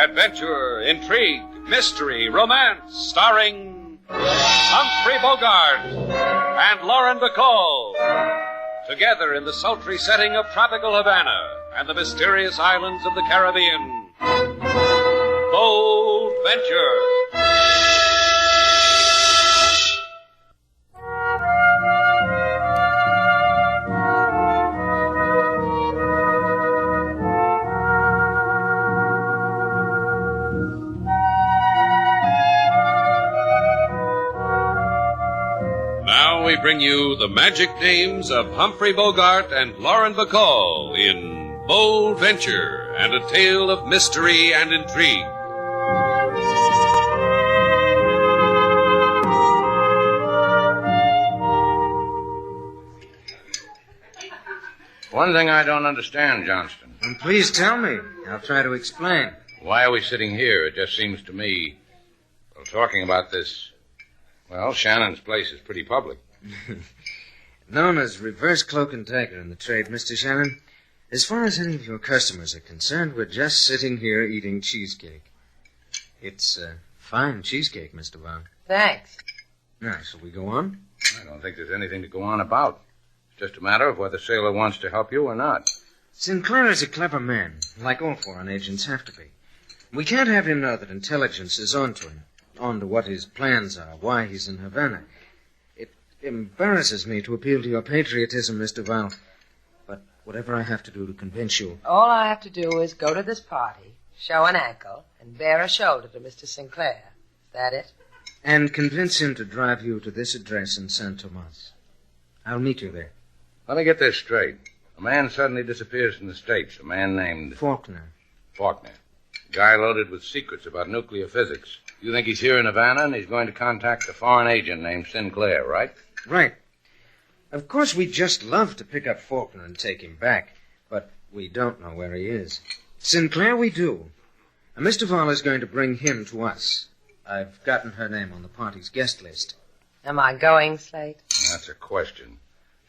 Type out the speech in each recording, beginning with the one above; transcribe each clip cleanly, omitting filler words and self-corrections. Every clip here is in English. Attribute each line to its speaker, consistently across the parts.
Speaker 1: Adventure, intrigue, mystery, romance, starring Humphrey Bogart and Lauren Bacall. Together in the sultry setting of tropical Havana and the mysterious islands of the Caribbean. Bold Venture. We bring you the magic names of Humphrey Bogart and Lauren Bacall in Bold Venture and a tale of mystery and intrigue.
Speaker 2: One thing I don't understand, Johnston.
Speaker 3: Please tell me. I'll try to explain.
Speaker 2: Why are we sitting here? It just seems to me, talking about this, Shannon's place is pretty public.
Speaker 3: Known as reverse cloak and dagger in the trade, Mr. Shannon. As far as any of your customers are concerned, we're just sitting here eating cheesecake. It's fine cheesecake, Mr. Duval.
Speaker 4: Thanks.
Speaker 3: Now, shall we go on?
Speaker 2: I don't think there's anything to go on about. It's just a matter of whether Sailor wants to help you or not.
Speaker 3: Sinclair is a clever man, like all foreign agents have to be. We can't have him know that intelligence is on to him, on to what his plans are, why he's in Havana. Embarrasses me to appeal to your patriotism, Mr. Duval. But whatever I have to do to convince you...
Speaker 4: All I have to do is go to this party, show an ankle, and bare a shoulder to Mr. Sinclair. Is that it?
Speaker 3: And convince him to drive you to this address in San Tomas. I'll meet you there.
Speaker 2: Let me get this straight. A man suddenly disappears from the States. A man named...
Speaker 3: Faulkner.
Speaker 2: Guy loaded with secrets about nuclear physics. You think he's here in Havana and he's going to contact a foreign agent named Sinclair, right?
Speaker 3: Right. Of course, we'd just love to pick up Faulkner and take him back, but we don't know where he is. Sinclair we do. And Miss Duval is going to bring him to us. I've gotten her name on the party's guest list.
Speaker 4: Am I going, Slate?
Speaker 2: That's a question.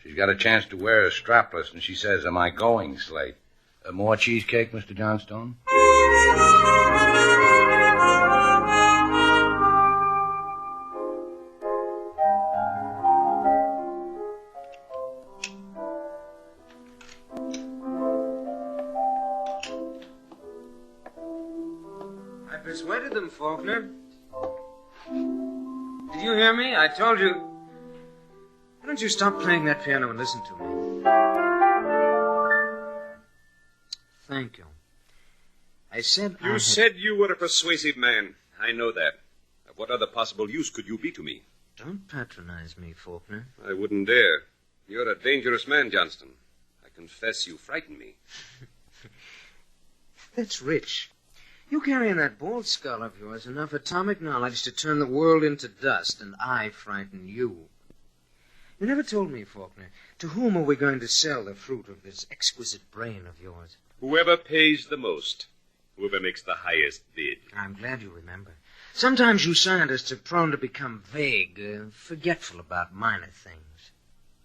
Speaker 2: She's got a chance to wear a strapless, and she says, am I going, Slate? More cheesecake, Mr. Johnstone?
Speaker 3: Persuaded them, Faulkner. Did you hear me? I told you. Why don't you stop playing that piano and listen to me? Thank you. I said
Speaker 1: You said you were a persuasive man. I know that. What other possible use could you be to me?
Speaker 3: Don't patronize me, Faulkner.
Speaker 1: I wouldn't dare. You're a dangerous man, Johnston. I confess you frighten me.
Speaker 3: That's rich. You carry in that bald skull of yours enough atomic knowledge to turn the world into dust, and I frighten you. You never told me, Faulkner, to whom are we going to sell the fruit of this exquisite brain of yours?
Speaker 1: Whoever pays the most. Whoever makes the highest bid.
Speaker 3: I'm glad you remember. Sometimes you scientists are prone to become vague, forgetful about minor things.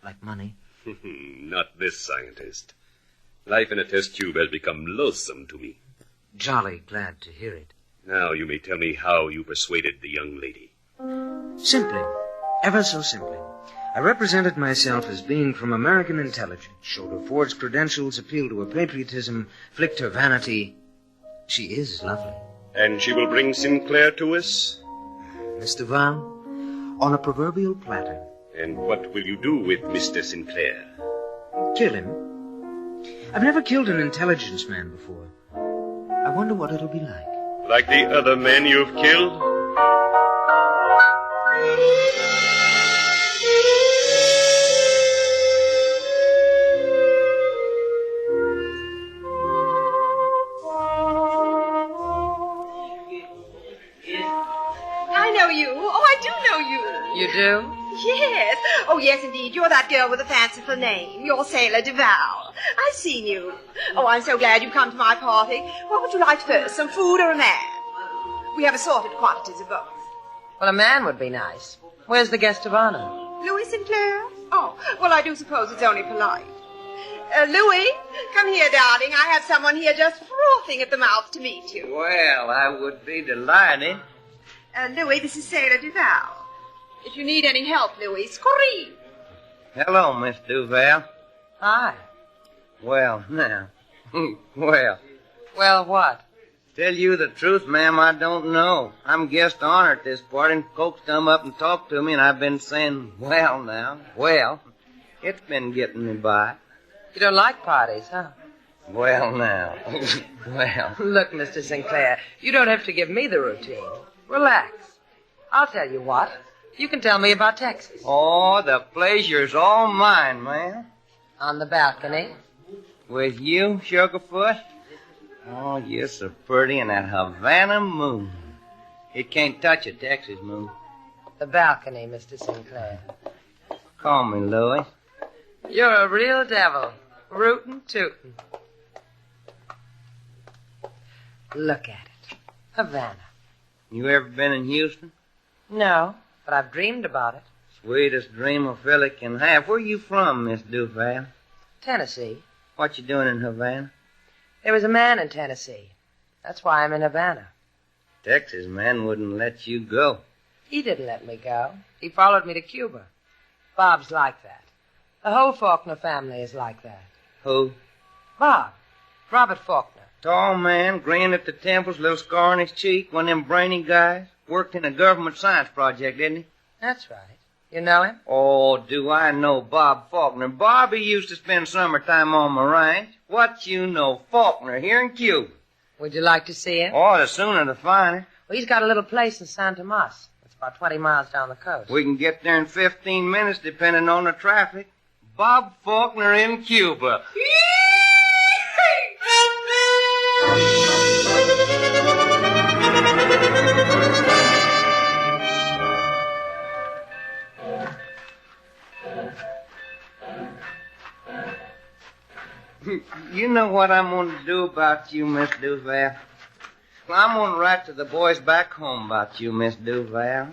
Speaker 3: Like money.
Speaker 1: Not this scientist. Life in a test tube has become loathsome to me.
Speaker 3: Jolly glad to hear it.
Speaker 1: Now you may tell me how you persuaded the young lady.
Speaker 3: Simply. Ever so simply. I represented myself as being from American intelligence, showed her forged credentials, appealed to her patriotism, flicked her vanity. She is lovely.
Speaker 1: And she will bring Sinclair to us?
Speaker 3: Miss Duval, on a proverbial platter.
Speaker 1: And what will you do with Mr. Sinclair?
Speaker 3: Kill him. I've never killed an intelligence man before. I wonder what it'll be like.
Speaker 1: Like the other men you've killed?
Speaker 5: I know you. Oh, I do know you.
Speaker 4: You do?
Speaker 5: Yes. Oh, yes, indeed. You're that girl with the fanciful name. You're Sailor Duval. I've seen you. Oh, I'm so glad you've come to my party. What would you like first, some food or a man? We have assorted quantities of both.
Speaker 4: Well, a man would be nice. Where's the guest of honor?
Speaker 5: Louis Sinclair? Oh, well, I do suppose it's only polite. Louis, come here, darling. I have someone here just frothing at the mouth to meet you.
Speaker 6: Well, I would be delighted.
Speaker 5: Louis, this is Sailor Duval. If you need any help, Louis, scream.
Speaker 6: Hello, Miss Duval.
Speaker 4: Hi.
Speaker 6: Well, now. Well,
Speaker 4: What?
Speaker 6: tell you the truth, ma'am, I don't know. I'm guest honor at this party, and folks come up and talk to me, and I've been saying, well, now, well. It's been getting me by.
Speaker 4: You don't like parties, huh?
Speaker 6: Well, now. Well.
Speaker 4: Look, Mr. Sinclair, you don't have to give me the routine. Relax. I'll tell you what. You can tell me about Texas.
Speaker 6: Oh, the pleasure's all mine, ma'am.
Speaker 4: On the balcony.
Speaker 6: With you, Sugarfoot? Oh, you're so pretty in that Havana moon. It can't touch a Texas moon.
Speaker 4: The balcony, Mr. Sinclair.
Speaker 6: Call me Louis.
Speaker 4: You're a real devil. Rootin' tootin'. Look at it. Havana.
Speaker 6: You ever been in Houston?
Speaker 4: No, but I've dreamed about it.
Speaker 6: Sweetest dream a fella can have. Where you from, Miss Duval?
Speaker 4: Tennessee.
Speaker 6: What you doing in Havana?
Speaker 4: There was a man in Tennessee. That's why I'm in Havana.
Speaker 6: Texas man wouldn't let you go.
Speaker 4: He didn't let me go. He followed me to Cuba. Bob's like that. The whole Faulkner family is like that.
Speaker 6: Who?
Speaker 4: Bob. Robert Faulkner.
Speaker 6: Tall man, grin at the temples, little scar on his cheek, one of them brainy guys. Worked in a government science project, didn't he?
Speaker 4: That's right. You know him?
Speaker 6: Oh, do I know Bob Faulkner? Bobby used to spend summertime on my ranch. What you know, Faulkner here in Cuba.
Speaker 4: Would you like to see him?
Speaker 6: Oh, the sooner the finer.
Speaker 4: Well, he's got a little place in Santa Tomas. It's about 20 miles down the coast.
Speaker 6: We can get there in 15 minutes, depending on the traffic. Bob Faulkner in Cuba. You know what I'm going to do about you, Miss Duval? Well, I'm going to write to the boys back home about you, Miss Duval.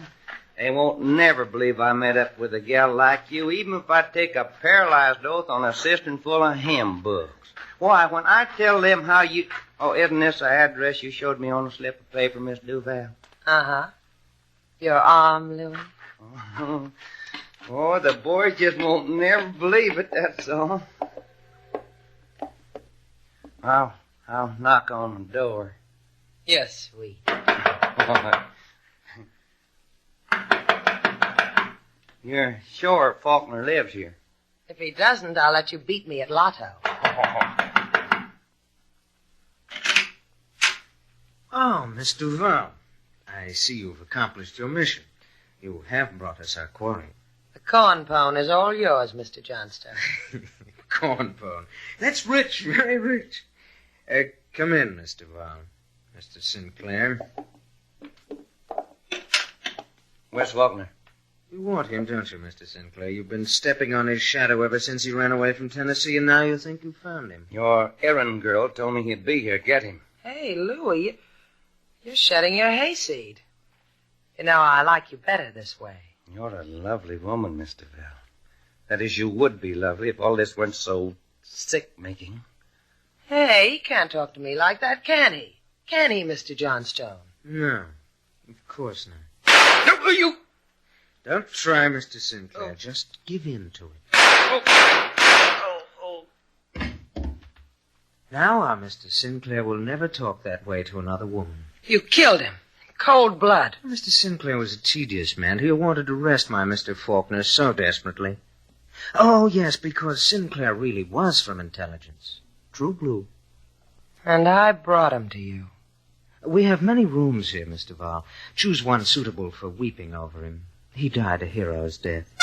Speaker 6: They won't never believe I met up with a gal like you, even if I take a paralyzed oath on a cistern full of hymn books. Why, when I tell them how you... Oh, isn't this the address you showed me on a slip of paper, Miss Duval?
Speaker 4: Uh-huh. Your arm, Louis?
Speaker 6: Oh, the boys just won't never believe it, that's all. I'll knock on the door.
Speaker 4: Yes, sweet.
Speaker 6: You're sure Faulkner lives here?
Speaker 4: If he doesn't, I'll let you beat me at Lotto.
Speaker 3: Oh, Miss Duval. I see you've accomplished your mission. You have brought us our quarry.
Speaker 4: The corn pone is all yours, Mr. Johnstone.
Speaker 3: Corn pone. That's rich, very rich. Come in, Miss Duval. Mr. Sinclair.
Speaker 6: Where's Faulkner?
Speaker 3: You want him, don't you, Mr. Sinclair? You've been stepping on his shadow ever since he ran away from Tennessee, and now you think you found him.
Speaker 6: Your errand girl told me he'd be here. Get him.
Speaker 4: Hey, Louis, you're shedding your hayseed. You know, I like you better this way.
Speaker 6: You're a lovely woman, Miss Duval. That is, you would be lovely if all this weren't so sick-making.
Speaker 4: Hey, he can't talk to me like that, can he? Can he, Mr. Johnstone?
Speaker 3: No, of course not.
Speaker 6: No, you...
Speaker 3: Don't try, Mr. Sinclair. Just give in to it. Now, our Mr. Sinclair will never talk that way to another woman.
Speaker 4: You killed him. Cold blood.
Speaker 3: Mr. Sinclair was a tedious man who wanted to arrest my Mr. Faulkner so desperately. Oh, yes, because Sinclair really was from intelligence. True blue.
Speaker 4: And I brought him to you.
Speaker 3: We have many rooms here, Mr. Duval. Choose one suitable for weeping over him. He died a hero's death.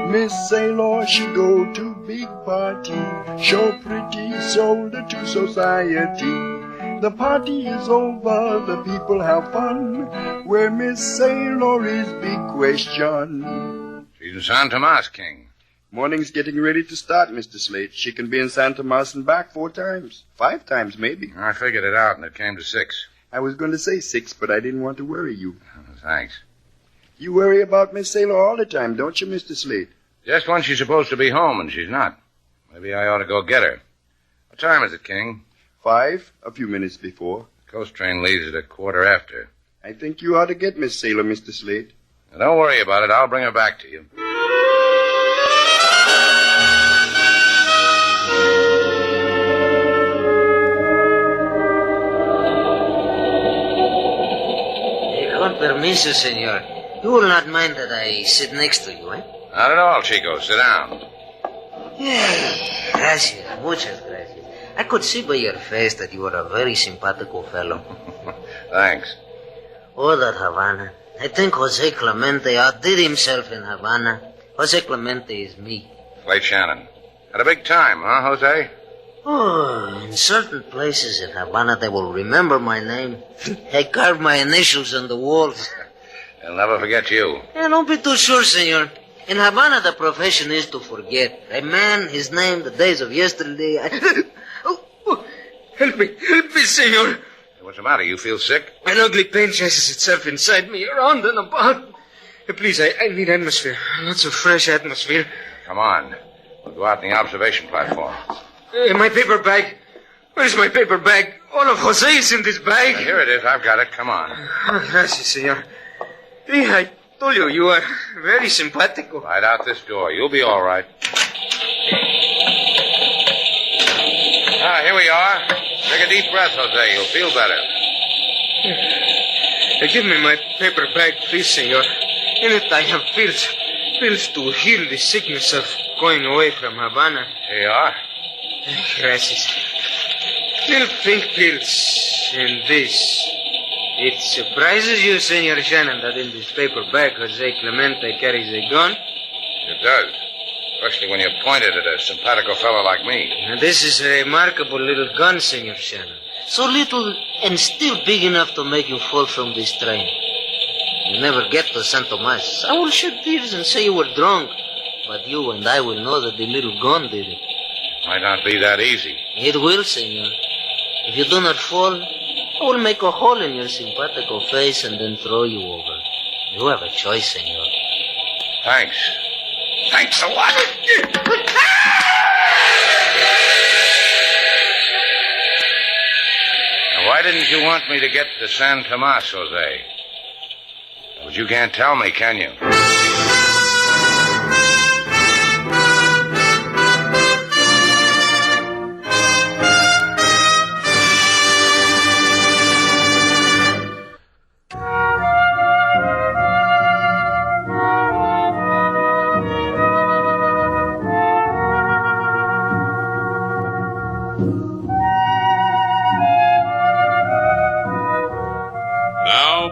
Speaker 7: Miss Sailor, she go to big party, show pretty shoulder to society. The party is over, the people have fun. Where Miss Sailor is big question.
Speaker 2: She's in San Tomas, King.
Speaker 7: Morning's getting ready to start, Mr. Slate. She can be in Santa Tomas and back 4 times. 5 times, maybe.
Speaker 2: I figured it out, and it came to 6.
Speaker 7: I was going to say 6, but I didn't want to worry you.
Speaker 2: Thanks.
Speaker 7: You worry about Miss Sailor all the time, don't you, Mr. Slate?
Speaker 2: Just when she's supposed to be home and she's not. Maybe I ought to go get her. What time is it, King?
Speaker 7: 5, a few minutes before.
Speaker 2: The coast train leaves at 1:15.
Speaker 7: I think you ought to get Miss Sailor, Mr. Slate.
Speaker 2: Now, don't worry about it. I'll bring her back to you.
Speaker 3: Con permiso, senor. You will not mind that I sit next to you, eh?
Speaker 2: Not at all, Chico. Sit down.
Speaker 3: Gracias, muchas gracias. I could see by your face that you are a very simpatico fellow.
Speaker 2: Thanks.
Speaker 3: Oh, that Havana. I think Jose Clemente outdid himself in Havana. Jose Clemente is me.
Speaker 2: Slate Shannon. Had a big time, huh, Jose?
Speaker 3: Oh, in certain places in Havana, they will remember my name. I carved my initials on the walls.
Speaker 2: They'll never forget you.
Speaker 3: Don't be too sure, senor. In Havana, the profession is to forget. A man, his name, the days of yesterday. Help me, senor.
Speaker 2: Hey, what's the matter? You feel sick?
Speaker 3: An ugly pain chases itself inside me, around and about. Please, I need atmosphere. Lots of fresh atmosphere.
Speaker 2: Come on. We'll go out in the observation platform.
Speaker 3: My paper bag. Where's my paper bag? All of Jose's in this bag.
Speaker 2: Here it is. I've got it. Come on.
Speaker 3: Gracias, senor. I told you, you are very simpatico.
Speaker 2: Right out this door. You'll be all right. Here we are. Take a deep breath, Jose. You'll feel better.
Speaker 3: Give me my paper bag, please, senor. In it I have pills to heal the sickness of going away from Havana.
Speaker 2: Here you are.
Speaker 3: Gracias. Little pink pills in this. It surprises you, Senor Shannon, that in this paper bag Jose Clemente carries a gun?
Speaker 2: It does. Especially when you point it at a simpatico fellow like me.
Speaker 3: And this is a remarkable little gun, Senor Shannon. So little and still big enough to make you fall from this train. You never get to San Tomas. I will shed tears and say you were drunk. But you and I will know that the little gun did it.
Speaker 2: Might not be that easy.
Speaker 3: It will, senor. If you do not fall, I will make a hole in your simpatico face and then throw you over. You have a choice, senor.
Speaker 2: Thanks. Thanks a lot. Now, why didn't you want me to get to San Tomas, Jose? But you can't tell me, can you?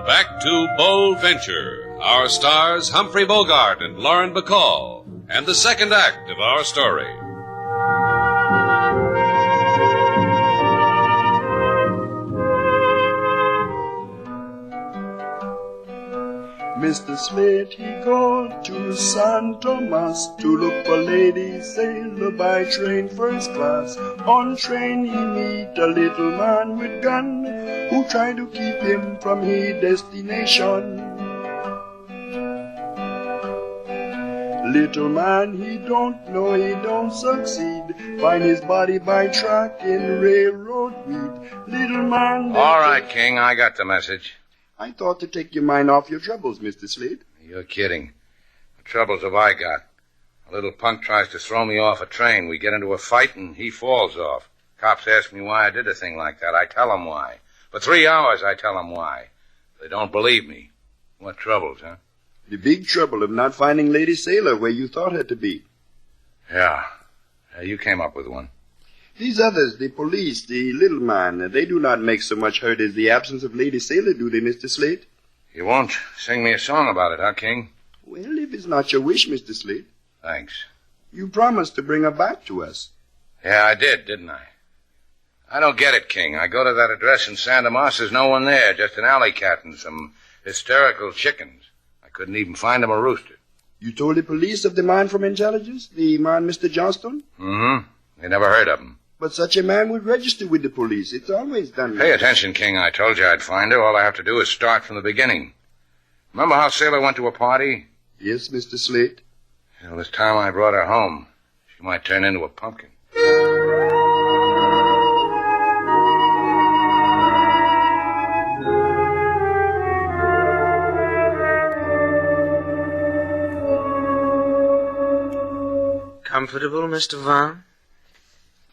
Speaker 1: Back to Bold Venture. Our stars, Humphrey Bogart and Lauren Bacall, and the second act of our story.
Speaker 7: Mr. Slate, he gone to San Tomas to look for Lady Sailor by train first class. On train he meet a little man with gun who try to keep him from his destination. Little man, he don't know, he don't succeed. Find his body by track in railroad weed. Little man...
Speaker 2: All right, King, I got the message.
Speaker 7: I thought to take your mind off your troubles, Mr. Slate.
Speaker 2: You're kidding. What troubles have I got? A little punk tries to throw me off a train. We get into a fight and he falls off. Cops ask me why I did a thing like that. I tell them why. For 3 hours I tell them why. They don't believe me. What troubles, huh?
Speaker 7: The big trouble of not finding Lady Sailor where you thought her to be.
Speaker 2: Yeah. You came up with one.
Speaker 7: These others, the police, the little man, they do not make so much hurt as the absence of Lady Sailor, do they, Mr. Slate?
Speaker 2: You won't sing me a song about it, huh, King?
Speaker 7: Well, if it's not your wish, Mr. Slate.
Speaker 2: Thanks.
Speaker 7: You promised to bring her back to us.
Speaker 2: Yeah, I did, didn't I? I don't get it, King. I go to that address in Santa Tomas, there's no one there, just an alley cat and some hysterical chickens. I couldn't even find them a rooster.
Speaker 7: You told the police of the man from intelligence, the man Mr. Johnston?
Speaker 2: Mm-hmm. They never heard of him.
Speaker 7: But such a man would register with the police. It's always done.
Speaker 2: Pay attention, King. I told you I'd find her. All I have to do is start from the beginning. Remember how Sailor went to a party?
Speaker 7: Yes, Mr. Slate.
Speaker 2: Well, this time I brought her home. She might turn into a pumpkin.
Speaker 3: Comfortable, Mr. Vaughn?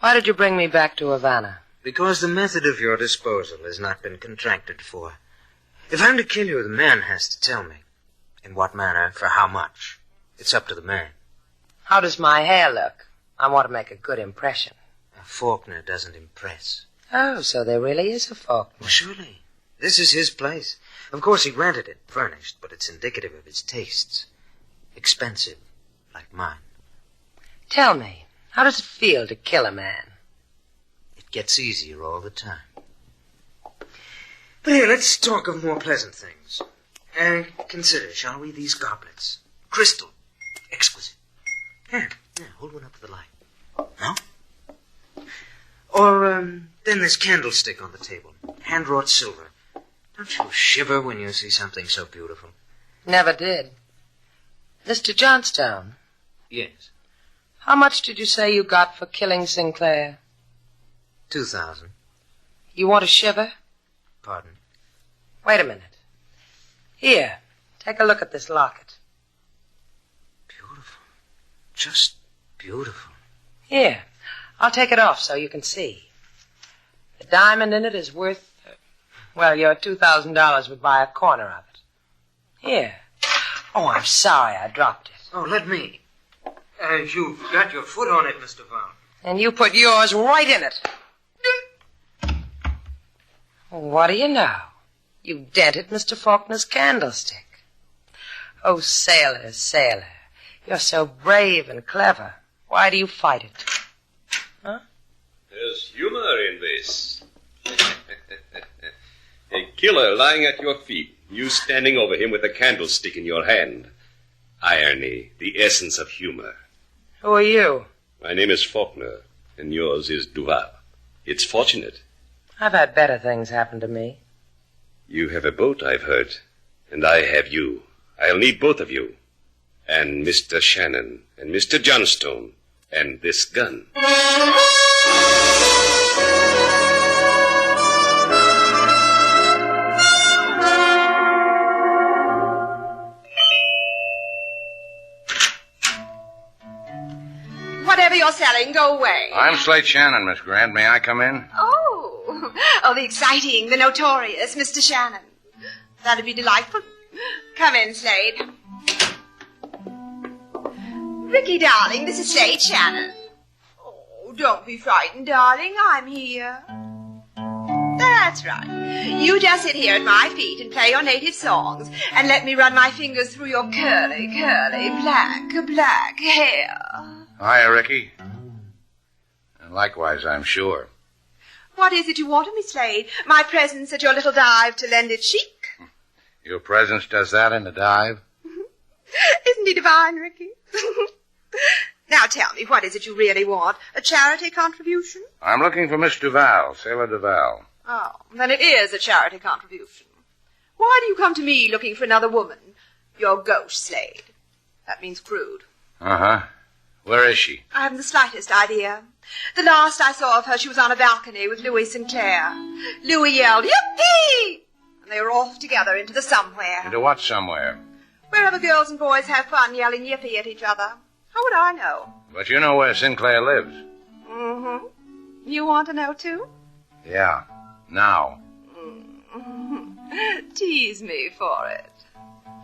Speaker 4: Why did you bring me back to Havana?
Speaker 3: Because the method of your disposal has not been contracted for. If I'm to kill you, the man has to tell me. In what manner, for how much. It's up to the man.
Speaker 4: How does my hair look? I want to make a good impression.
Speaker 3: A Faulkner doesn't impress.
Speaker 4: Oh, so there really is a Faulkner.
Speaker 3: Well, surely. This is his place. Of course, he rented it, furnished, but it's indicative of his tastes. Expensive, like mine.
Speaker 4: Tell me, how does it feel to kill a man?
Speaker 3: It gets easier all the time. But here, let's talk of more pleasant things. Consider, shall we, these goblets? Crystal. Exquisite. Here, hold one up to the light. No? Or, then this candlestick on the table. Hand-wrought silver. Don't you shiver when you see something so beautiful?
Speaker 4: Never did. Mr. Johnstone.
Speaker 3: Yes.
Speaker 4: How much did you say you got for killing Sinclair?
Speaker 3: 2,000.
Speaker 4: You want a shiver?
Speaker 3: Pardon?
Speaker 4: Wait a minute. Here, take a look at this locket.
Speaker 3: Beautiful. Just beautiful.
Speaker 4: Here, I'll take it off so you can see. The diamond in it is worth, well, your $2,000 would buy a corner of it. Here. Oh, I'm sorry I dropped it.
Speaker 3: Oh, let me. You've got your foot on it, Mr. Vaughn.
Speaker 4: And you put yours right in it. What do you know? You dented Mr. Faulkner's candlestick. Oh, Sailor, Sailor, you're so brave and clever. Why do you fight it? Huh?
Speaker 8: There's humor in this. A killer lying at your feet, you standing over him with a candlestick in your hand. Irony, the essence of humor.
Speaker 4: Who are you?
Speaker 8: My name is Faulkner, and yours is Duval. It's fortunate.
Speaker 4: I've had better things happen to me.
Speaker 8: You have a boat, I've heard, and I have you. I'll need both of you. And Mr. Shannon, and Mr. Johnstone, and this gun.
Speaker 5: Whatever you're selling, go away.
Speaker 2: I'm Slate Shannon, Miss Grant. May I come in?
Speaker 5: Oh, the exciting, the notorious Mr. Shannon. That'd be delightful. Come in, Slade. Ricky, darling, this is Slate Shannon. Oh, don't be frightened, darling. I'm here. That's right. You just sit here at my feet and play your native songs and let me run my fingers through your curly, black hair.
Speaker 2: Hiya, Ricky. And likewise, I'm sure.
Speaker 5: What is it you want of me, Slade? My presence at your little dive to lend it chic?
Speaker 2: Your presence does that in the dive?
Speaker 5: Isn't he divine, Ricky? Now tell me, what is it you really want? A charity contribution?
Speaker 2: I'm looking for Miss Duval, Sailor Duval.
Speaker 5: Oh, then it is a charity contribution. Why do you come to me looking for another woman? You're gauche, Slade. That means crude.
Speaker 2: Uh-huh. Where is she?
Speaker 5: I haven't the slightest idea. The last I saw of her, she was on a balcony with Louis Sinclair. Louis yelled, "Yippee!" And they were off together into the somewhere.
Speaker 2: Into what somewhere?
Speaker 5: Wherever girls and boys have fun yelling yippee at each other. How would I know?
Speaker 2: But you know where Sinclair lives.
Speaker 5: Mm-hmm. You want to know, too?
Speaker 2: Yeah. Now.
Speaker 5: Mm-hmm. Tease me for it.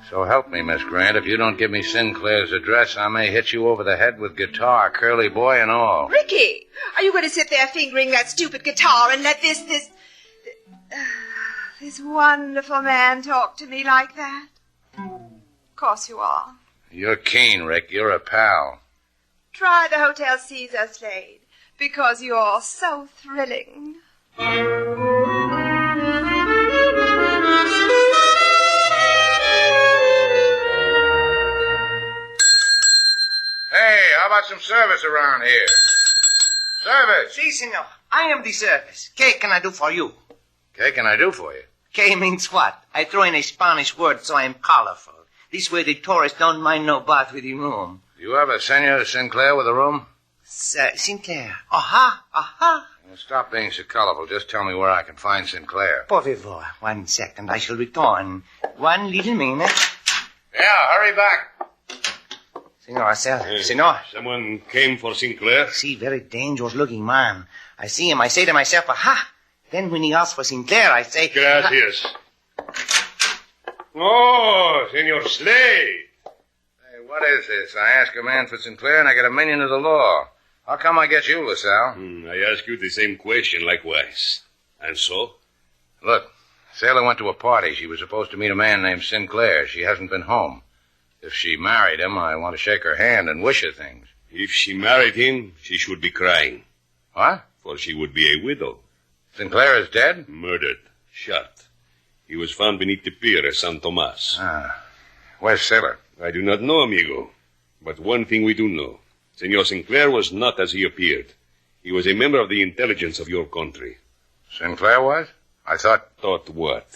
Speaker 2: So help me, Miss Grant. If you don't give me Sinclair's address, I may hit you over the head with guitar, curly boy and all.
Speaker 5: Ricky, are you going to sit there fingering that stupid guitar and let this wonderful man talk to me like that? Of course you are.
Speaker 2: You're keen, Rick. You're a pal.
Speaker 5: Try the Hotel Caesar, Slade, because you're so thrilling.
Speaker 2: Hey, how about some service around here? Service!
Speaker 6: Si, senor. I am the service. ¿Qué can I do for you?
Speaker 2: ¿Qué can I do for you?
Speaker 6: ¿Qué means what? I throw in a Spanish word so I am colorful. This way the tourists don't mind no bath with the room.
Speaker 2: Do you have a Senor Sinclair with a room?
Speaker 6: Sinclair. Aha, aha.
Speaker 2: Well, stop being so colorful. Just tell me where I can find Sinclair.
Speaker 6: Por favor. 1 second. I shall return. 1 little minute.
Speaker 2: Yeah, hurry back.
Speaker 6: Senor, senor.
Speaker 8: Someone came for Sinclair?
Speaker 6: See, very dangerous looking man. I see him. I say to myself, aha. Then when he asks for Sinclair, I say...
Speaker 8: Gracias. Oh, Senor Slate.
Speaker 2: Hey, what is this? I ask a man for Sinclair and I get a minion of the law. How come I get you, LaSalle?
Speaker 8: I ask you the same question likewise. And so?
Speaker 2: Look, Sailor went to a party. She was supposed to meet a man named Sinclair. She hasn't been home. If she married him, I want to shake her hand and wish her things.
Speaker 8: If she married him, she should be crying.
Speaker 2: What?
Speaker 8: For she would be a widow.
Speaker 2: Sinclair is dead?
Speaker 8: Murdered. Shot. He was found beneath the pier at San Tomas.
Speaker 2: Where's Sailor?
Speaker 8: I do not know, amigo. But one thing we do know. Senor Sinclair was not as he appeared. He was a member of the intelligence of your country.
Speaker 2: Sinclair was? I thought...
Speaker 8: Thought what?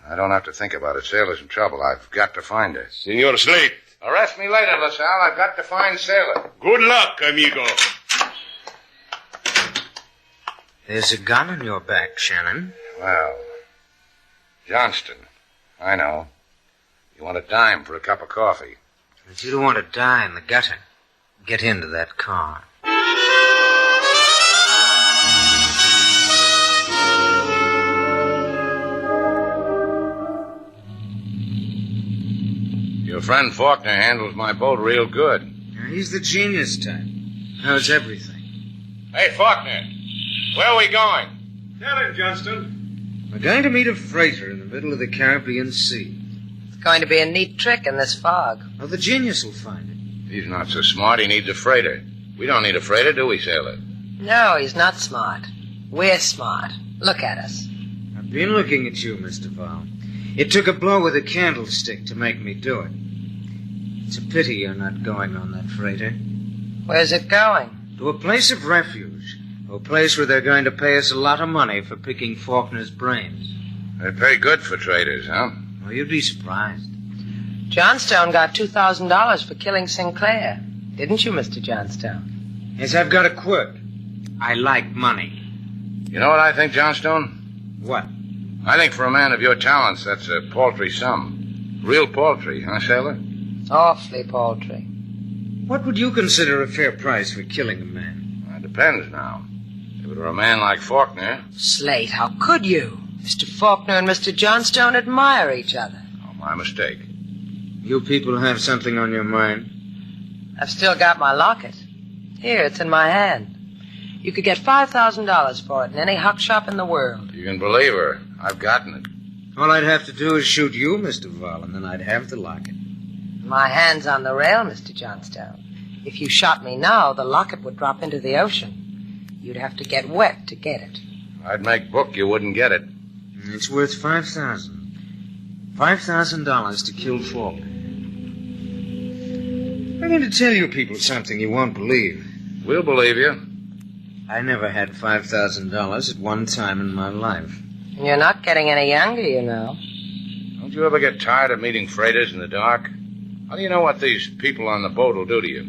Speaker 2: I don't have to think about it. Sailor's in trouble. I've got to find her.
Speaker 8: Senor Slate.
Speaker 2: Arrest me later, LaSalle. I've got to find Sailor.
Speaker 8: Good luck, amigo.
Speaker 3: There's a gun on your back, Shannon.
Speaker 2: Well, Johnston. I know. You want a dime for a cup of coffee.
Speaker 3: But you don't want to die in the gutter. Get into that car.
Speaker 2: Your friend Faulkner handles my boat real good.
Speaker 3: Now, he's the genius type. Knows everything.
Speaker 2: Hey, Faulkner, where are we going?
Speaker 1: Tell him, Johnston.
Speaker 3: We're going to meet a freighter in the middle of the Caribbean Sea.
Speaker 4: It's going to be a neat trick in this fog.
Speaker 3: Oh, the genius will find it.
Speaker 2: He's not so smart. He needs a freighter. We don't need a freighter, do we, Sailor?
Speaker 4: No, he's not smart. We're smart. Look at us.
Speaker 3: I've been looking at you, Mr. Duval. It took a blow with a candlestick to make me do it. It's a pity you're not going on that freighter.
Speaker 4: Where's it going?
Speaker 3: To a place of refuge. A place where they're going to pay us a lot of money for picking Faulkner's brains.
Speaker 2: They pay good for traders, huh?
Speaker 3: Oh, you'd be surprised.
Speaker 4: Johnstone got $2,000 for killing Sinclair. Didn't you, Mr. Johnstone?
Speaker 3: Yes, I've got a quirk. I like money.
Speaker 2: You know what I think, Johnstone?
Speaker 3: What?
Speaker 2: I think for a man of your talents, that's a paltry sum. Real paltry, huh, Sailor?
Speaker 4: Awfully paltry.
Speaker 3: What would you consider a fair price for killing a man?
Speaker 2: That depends now. If it were a man like Faulkner...
Speaker 4: Slate, how could you? Mr. Faulkner and Mr. Johnstone admire each other.
Speaker 2: Oh, my mistake.
Speaker 3: You people have something on your mind?
Speaker 4: I've still got my locket. Here, it's in my hand. You could get $5,000 for it in any huck shop in the world.
Speaker 2: You can believe her. I've gotten it.
Speaker 3: All I'd have to do is shoot you, Mr. Duval, and then I'd have the locket.
Speaker 4: My hand's on the rail, Mr. Johnstone. If you shot me now, the locket would drop into the ocean. You'd have to get wet to get it.
Speaker 2: I'd make book you wouldn't get it.
Speaker 3: It's worth $5,000. $5,000 to kill Faulkner. I'm going to tell you people something you won't believe.
Speaker 2: We'll believe you.
Speaker 3: I never had $5,000 at one time in my life.
Speaker 4: You're not getting any younger, you know.
Speaker 2: Don't you ever get tired of meeting freighters in the dark? How do you know what these people on the boat will do to you?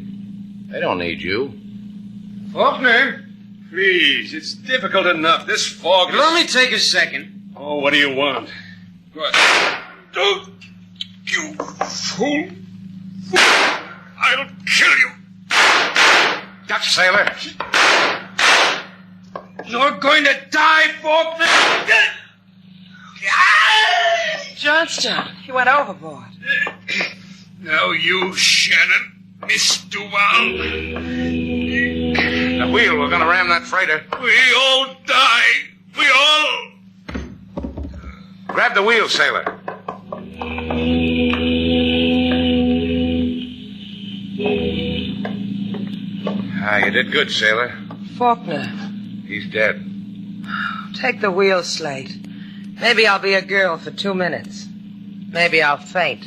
Speaker 2: They don't need you.
Speaker 1: Faulkner, please, it's difficult enough. This fog
Speaker 3: It'll only take a second.
Speaker 8: Oh, what do you want?
Speaker 1: What? Don't, you fool. I'll kill you.
Speaker 2: Dutch sailor.
Speaker 1: You're going to die, Faulkner.
Speaker 4: Johnstone, he went overboard.
Speaker 1: Now you, Shannon, Miss Duval.
Speaker 2: The wheel, we're going to ram that freighter.
Speaker 1: We all die. We all...
Speaker 2: Grab the wheel, sailor. You did good, sailor.
Speaker 4: Faulkner,
Speaker 2: He's dead.
Speaker 4: take the wheel, Slate. Maybe I'll be a girl for 2 minutes. Maybe I'll faint.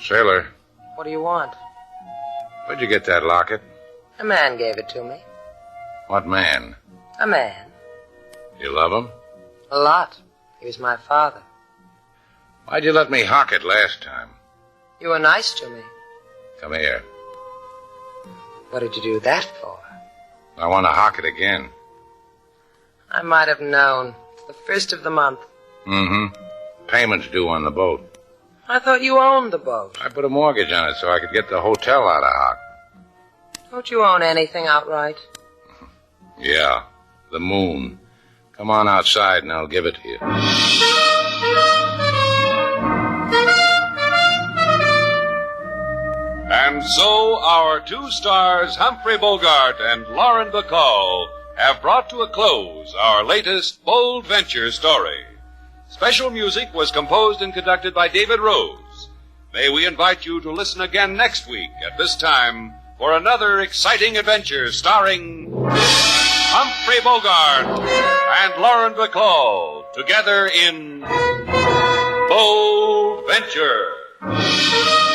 Speaker 2: Sailor,
Speaker 4: What do you want?
Speaker 2: where'd you get that locket?
Speaker 4: A man gave it to me.
Speaker 2: What man?
Speaker 4: A man.
Speaker 2: You love him?
Speaker 4: A lot. He was my father.
Speaker 2: Why'd you let me hock it last time?
Speaker 4: You were nice to me.
Speaker 2: Come here.
Speaker 4: What did you do that for?
Speaker 2: I want to hock it again.
Speaker 4: I might have known. It's the first of the month.
Speaker 2: Mm-hmm. Payment's due on the boat.
Speaker 4: I thought you owned the boat.
Speaker 2: I put a mortgage on it so I could get the hotel out of hock.
Speaker 4: Don't you own anything outright?
Speaker 2: Yeah, the moon. Come on outside and I'll give it to you.
Speaker 1: And so our two stars, Humphrey Bogart and Lauren Bacall, have brought to a close our latest bold venture story. Special music was composed and conducted by David Rose. May we invite you to listen again next week at this time for another exciting adventure starring Humphrey Bogart and Lauren Bacall together in Bold Venture.